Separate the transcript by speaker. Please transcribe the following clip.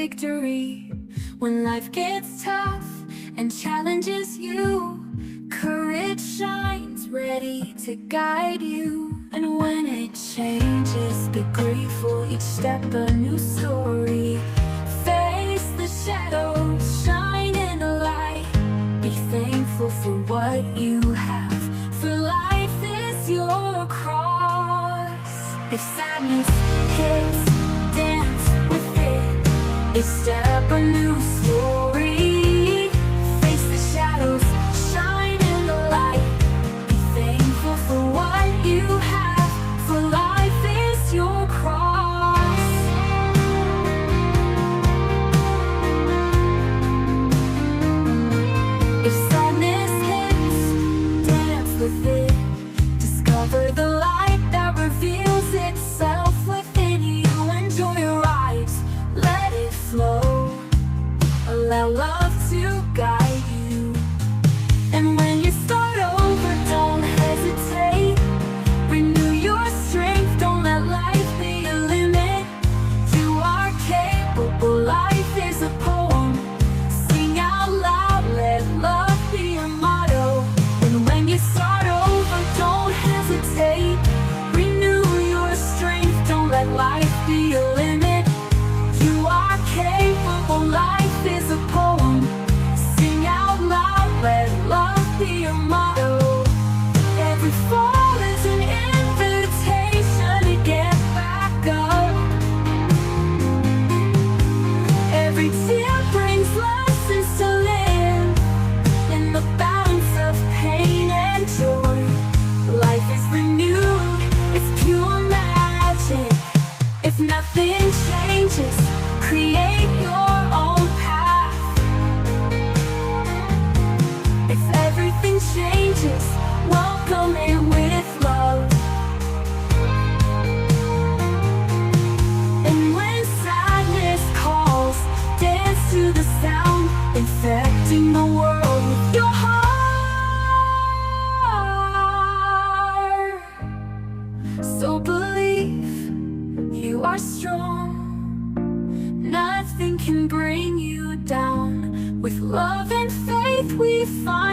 Speaker 1: victory. When life gets tough and challenges you, courage shines ready to guide you. And when it changes, be grateful, each step a new story. Face the shadows, shine in the light. Be thankful for what you have, for life is your cross. If sadness hits, dance with it. Each step a new story. Face the shadows, shine in the light. Be thankful for what you have, for life is your cross. If sadness hits, dance with it. Discover the light that reveals itself within you. Enjoy your ride, let it flow. Allow love to guide you. And when you start over, don't hesitate. Renew your strength, don't let life be a limit. You are capable, life is a poem. Sing out loud, let love be your motto. And when you start over, don't hesitate. Renew your strength, don't let life be a limit. You are capable, life is a poem. Sing out loud, let love be your motto. Every fall is an invitation to get back up. Every tear brings lessons to live. In the balance of pain and joy, life is renewed, it's pure magic. If nothing changes, create your own path. If everything changes, welcome it with love. And when sadness calls, dance to the sound, infecting the world with your heart. So believe you are strong, nothing can bring you down. With love and faith we find